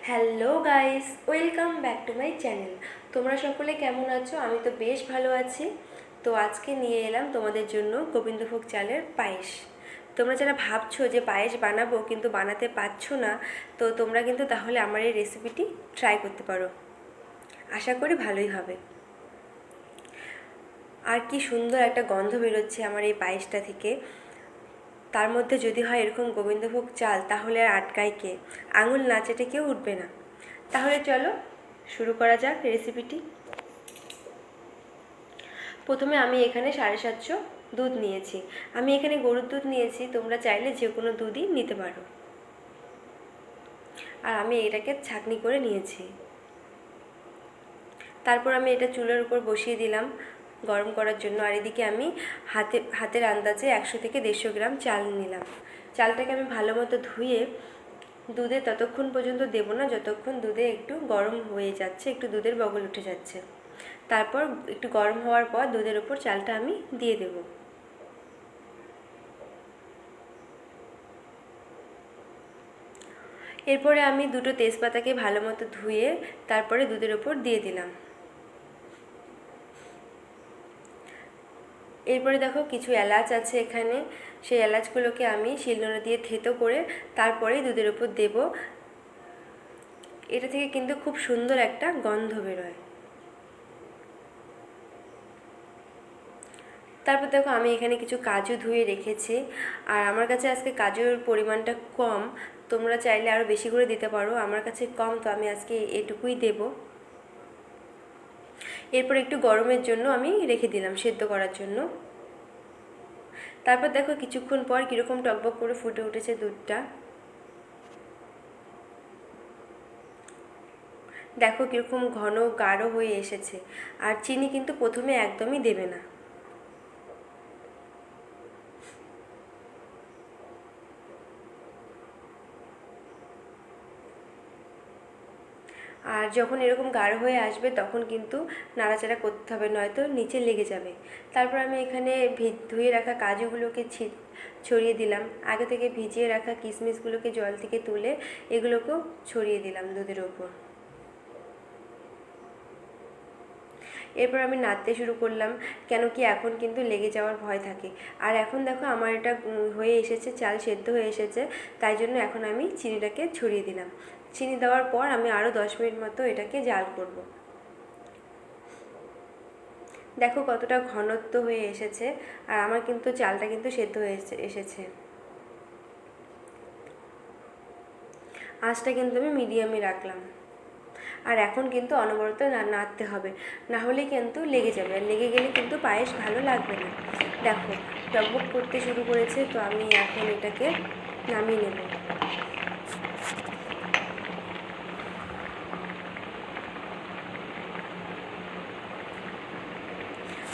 Hello guys, welcome back to my channel. তোমরা সকলে কেমন আছো? আমি তো বেশ ভালো আছি। তো আজকে নিয়ে এলাম তোমাদের জন্য গোবিন্দভোগ চালের পায়েস। তোমরা যারা ভাবছো যে পায়েস বানাবো কিন্তু বানাতে পারছো না, তো তোমরা কিন্তু তাহলে আমার এই রেসিপিটি ট্রাই করতে পারো। আশা করি ভালোই হবে। আর কি সুন্দর একটা গন্ধ বেরোচ্ছে আমার এই পায়েসটা থেকে। তার মধ্যে যদি হয় এরকম গোবিন্দভোগ চাল, তাহলে আর আটকায় কে? আঙুল না চেটে কেউ উঠবে না। তাহলে চলো শুরু করা যাক রেসিপিটি। প্রথমে আমি এখানে 750 দুধ নিয়েছি। আমি এখানে গরুর দুধ নিয়েছি, তোমরা চাইলে যে কোনো দুধই নিতে পারো। আর আমি এটাকে ছাঁকনি করে নিয়েছি। তারপর আমি এটা চুলার উপর বসিয়ে দিলাম গরম করার জন্য। আর এদিকে আমি হাতের আন্দাজে 100 থেকে 150 গ্রাম চাল নিলাম। চালটাকে আমি ভালো মতো ধুয়ে দুধে ততক্ষণ পর্যন্ত দেবো না যতক্ষণ দুধে একটু গরম হয়ে যাচ্ছে, একটু দুধের বগল উঠে যাচ্ছে। তারপর একটু গরম হওয়ার পর দুধের উপর চালটা আমি দিয়ে দেব। এরপরে আমি দুটো তেজপাতাকে ভালো মতো ধুয়ে তারপরে দুধের উপর দিয়ে দিলাম। এরপরে দেখো কিছু এলাচ আছে এখানে, সেই এলাচগুলোকে আমি শিলনোড়া দিয়ে থেতো করে তারপরেই দুধের উপর দেব। এটা থেকে কিন্তু খুব সুন্দর একটা গন্ধ বেরোয়। তারপর দেখো আমি এখানে কিছু কাজু ধুয়ে রেখেছি। আর আমার কাছে আজকে কাজুর পরিমাণটা কম, তোমরা চাইলে আরও বেশি করে দিতে পারো। আমার কাছে কম, তো আমি আজকে এটুকুই দেব। এরপর একটু গরমের জন্য আমি রেখে দিলাম সেদ্ধ করার জন্য। তারপর দেখো কিছুক্ষণ পর কীরকম টকবক করে ফুটে উঠেছে দুধটা। দেখো কীরকম ঘন গাঢ় হয়ে এসেছে। আর চিনি কিন্তু প্রথমে একদমই দেবে না। আর যখন এরকম গাঢ় হয়ে আসবে তখন কিন্তু নাড়াচাড়া করতে হবে, নয়তো নিচে লেগে যাবে। তারপর আমি এখানে ধুয়ে রাখা কাজুগুলোকে ছড়িয়ে দিলাম। আগে থেকে ভিজিয়ে রাখা কিশমিশগুলোকে জল থেকে তুলে এগুলোকেও ছড়িয়ে দিলাম দুধের ওপর। এরপর আমি নাড়তে শুরু করলাম, কেন কি এখন কিন্তু লেগে যাওয়ার ভয় থাকে। আর এখন দেখো আমার এটা হয়ে এসেছে, চাল সেদ্ধ হয়ে এসেছে, তাই জন্য এখন আমি চিনিটাকে ছড়িয়ে দিলাম। চিনি দেওয়ার পর আমি আরও 10 মিনিট মতো এটাকে জাল করব। দেখো কতটা ঘনত্ব হয়ে এসেছে। আর আমার কিন্তু চালটা কিন্তু সেদ্ধ হয়ে এসেছে। আঁচটা কিন্তু আমি মিডিয়ামে রাখলাম। আর এখন কিন্তু অনবরত নাড়তে হবে, না হলে কিন্তু লেগে যাবে। আর লেগে গেলে কিন্তু পায়েস ভালো লাগবে না। দেখো টকবক করতে শুরু করেছে, তো আমি এখন এটাকে নামিয়ে নেব।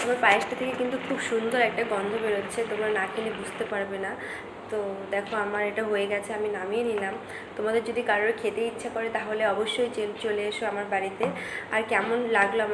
আমার পায়েসটা থেকে কিন্তু খুব সুন্দর একটা গন্ধ বেরোচ্ছে, তোমরা না খেলে বুঝতে পারবে না। তো দেখো আমার এটা হয়ে গেছে, আমি নামিয়ে নিলাম। তোমাদের যদি কারোর খেতে ইচ্ছা করে তাহলে অবশ্যই চলে এসো আমার বাড়িতে। আর কেমন লাগলো আমার